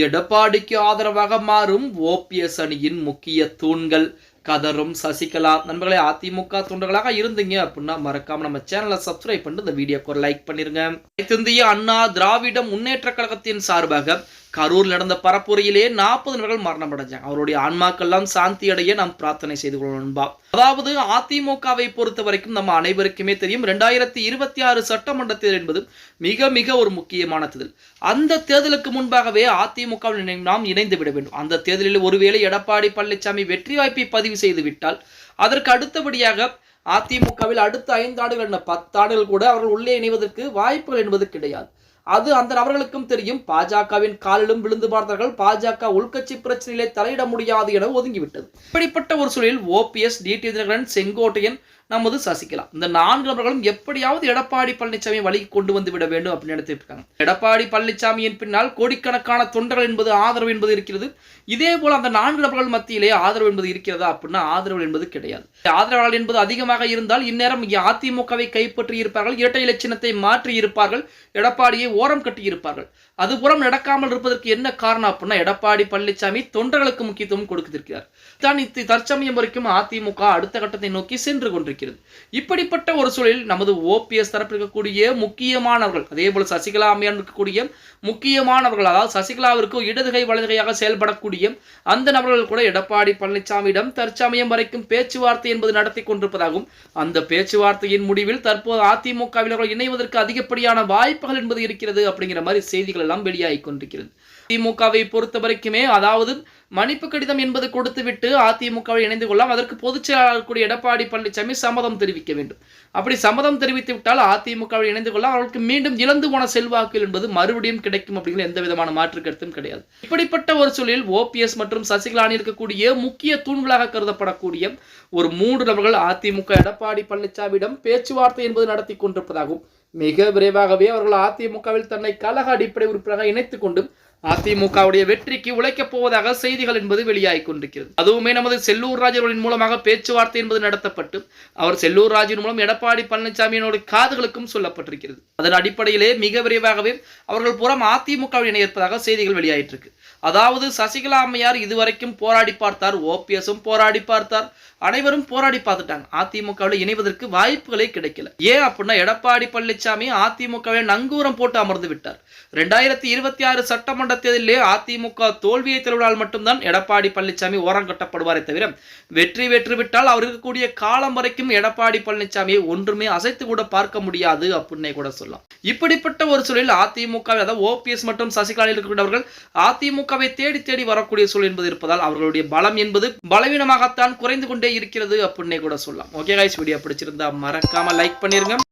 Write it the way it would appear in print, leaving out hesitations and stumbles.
எடப்பாடிக்கு ஆதரவாக மாறும் ஓபிஎஸ் அணியின் முக்கிய தூண்கள். கதரும் சசிகலா. நண்பர்களே, அதிமுக தொண்டர்களாக இருந்தீங்க அப்படின்னா மறக்காம நம்ம சேனலை சப்ஸ்கிரைப் பண்ணிட்டு இந்த வீடியோக்கு ஒரு லைக் பண்ணிருங்க. இந்திய அண்ணா திராவிட முன்னேற்ற கழகத்தின் சார்பாக கரூர் நடந்த பரப்புரையிலே 40 நபர்கள் மரணம் அடைஞ்சாங்க. அவருடைய ஆன்மாக்கெல்லாம் சாந்தி அடைய நாம் பிரார்த்தனை செய்து கொள்ளணும். அதாவது அதிமுகவை பொறுத்த வரைக்கும் நம்ம அனைவருக்குமே தெரியும், 2026 சட்டமன்ற தேர்தல் என்பது மிக மிக ஒரு முக்கியமான தேர்தல். அந்த தேர்தலுக்கு முன்பாகவே அதிமுகவில் நாம் இணைந்து விட வேண்டும். அந்த தேர்தலில் ஒருவேளை எடப்பாடி பழனிசாமி வெற்றி வாய்ப்பை பதிவு செய்து விட்டால் அதற்கு அடுத்தபடியாக அதிமுகவில் அடுத்த 5 ஆண்டுகள் 10 ஆண்டுகள் கூட அவர்கள் உள்ளே இணைவதற்கு வாய்ப்புகள் என்பது கிடையாது. அது அந்த நபர்களுக்கும் தெரியும். பாஜகவின் காலிலும் விழுந்து பார்த்தார்கள். பாஜக உள்கட்சி பிரச்சனையிலே தலையிட முடியாது என ஒதுங்கிவிட்டது. இப்படிப்பட்ட ஒரு சூழலில் ஓபிஎஸ், டிடி தினகரன், செங்கோட்டையன், நமது சசிகலா, இந்த 4 நபர்களும் எப்படியாவது எடப்பாடி பழனிசாமி வழிக்கு கொண்டு வந்து விட வேண்டும் அப்படின்னு நினைத்துட்டு இருக்காங்க. எடப்பாடி பழனிசாமியின் பின்னால் கோடிக்கணக்கான தொண்டர்கள் என்பது ஆதரவு என்பது இருக்கிறது. இதே போல அந்த 4 நபர்கள் மத்தியிலே ஆதரவு என்பது இருக்கிறதா அப்படின்னா ஆதரவு என்பது கிடையாது. ஆதரவாளர் என்பது அதிகமாக இருந்தால் இந்நேரம் அதிமுகவை கைப்பற்றி இருப்பார்கள், இரட்டை இலை சின்னத்தை மாற்றி இருப்பார்கள், எடப்பாடியை ஓரம் கட்டி இருப்பார்கள். அதுபுறம் நடக்காமல் இருப்பதற்கு என்ன காரணம் அப்படின்னா எடப்பாடி பழனிசாமி தொண்டர்களுக்கு முக்கியத்துவம் கொடுத்திருக்கிறார். தற்சமயம் வரைக்கும் அதிமுக அடுத்த கட்டத்தை நோக்கி சென்று கொண்டிருக்கிறது. இப்படிப்பட்ட ஒரு சூழலில் நமது ஓபிஎஸ் தரப்பில் இருக்கக்கூடிய முக்கியமானவர்கள், அதே போல சசிகலா அம்மையார் இருக்கக்கூடிய முக்கியமானவர்கள், அதாவது சசிகலாவிற்கு இடதுகை வலதுகையாக செயல்படக்கூடிய அந்த நபர்கள் கூட எடப்பாடி பழனிசாமியிடம் தற்சமயம் வரைக்கும் பேச்சுவார்த்தை என்பது நடத்தி கொண்டிருப்பதாகவும், அந்த பேச்சுவார்த்தையின் முடிவில் தற்போது அதிமுகவினர்கள் இணைவதற்கு அதிகப்படியான வாய்ப்புகள் என்பது இருக்கிறது அப்படிங்கிற மாதிரி செய்திகள் எல்லாம் வெளியாகி கொண்டிருக்கிறது. திமுகவை பொறுத்த வரைக்குமே, அதாவது மன்னிப்பு கடிதம் என்பது கொடுத்துவிட்டு அதிமுகவை இணைந்து கொள்ளலாம். அதற்கு பொதுச் செயலாளர் கூடிய எடப்பாடி பழனிசாமி சம்மதம் தெரிவிக்க வேண்டும். அப்படி சம்மதம் தெரிவித்து விட்டால் அதிமுகவை இணைந்து கொள்ள அவர்களுக்கு மீண்டும் இழந்து போன செல்வாக்குகள் என்பது மறுபடியும் கிடைக்கும் அப்படிங்கிற எந்த விதமான மாற்று கருத்தும் கிடையாது. இப்படிப்பட்ட ஒரு சூழலில் ஓபிஎஸ் மற்றும் சசிகலா இருக்கக்கூடிய முக்கிய தூண்களாக கருதப்படக்கூடிய ஒரு 3 நபர்கள் அதிமுக எடப்பாடி பழனிசாமியிடம் பேச்சுவார்த்தை என்பது நடத்தி கொண்டிருப்பதாகவும், மிக விரைவாகவே அவர்கள் அதிமுகவில் தன்னை கழக அடிப்படை உறுப்பினராக இணைத்துக் கொண்டு அதிமுகவுடைய வெற்றிக்கு உழைக்கப் போவதாக செய்திகள் என்பது வெளியாகி கொண்டிருக்கிறது. அதுவுமே நமது செல்லூர் ராஜுவின் மூலமாக பேச்சுவார்த்தை என்பது நடத்தப்பட்டு அவர் செல்லூர் ராஜின் மூலம் எடப்பாடி பழனிசாமியினுடைய காதுகளுக்கும் சொல்லப்பட்டிருக்கிறது. அதன் அடிப்படையிலே மிக விரைவாகவே அவர்கள் புறம் அதிமுகவில் இணைப்பதாக செய்திகள் வெளியாயிட்டு இருக்கு. அதாவது சசிகலா அம்மையார் இதுவரைக்கும் போராடி பார்த்தார், ஓபிஎஸும் போராடி பார்த்தார், அனைவரும் போராடி பார்த்துட்டாங்க. அதிமுகவில் இணைவதற்கு வாய்ப்புகளே கிடைக்கல. ஏன் அப்படின்னா எடப்பாடி பழனிசாமி அதிமுகவில் நங்கூரம் போட்டு அமர்ந்து விட்டார். 2026 சட்டமன்ற தேர்தலிலே அதிமுக தோல்வியை தழுவினால் மட்டும்தான் எடப்பாடி பழனிசாமி ஓரம் கட்டப்படுவாரே தவிர வெற்றி பெற்றுவிட்டால் அவர் இருக்கக்கூடிய காலம் வரைக்கும் எடப்பாடி பழனிசாமியை ஒன்றுமே அசைத்து கூட பார்க்க முடியாது அப்படின்னே கூட சொல்லலாம். இப்படிப்பட்ட ஒரு சூழலில் அதிமுக, அதாவது ஓபிஎஸ் மற்றும் சசிகலா இருக்கக்கூடியவர்கள் அதிமுகவை தேடி தேடி வரக்கூடிய சூழல் என்பது இருப்பதால் அவர்களுடைய பலம் என்பது பலவீனமாகத்தான் குறைந்து கொண்டே இருக்கிறது அப்படின்னே கூட சொல்லலாம். ஓகே கைஸ், வீடியோ பிடிச்சிருந்தா மறக்காம லைக் பண்ணிருங்க.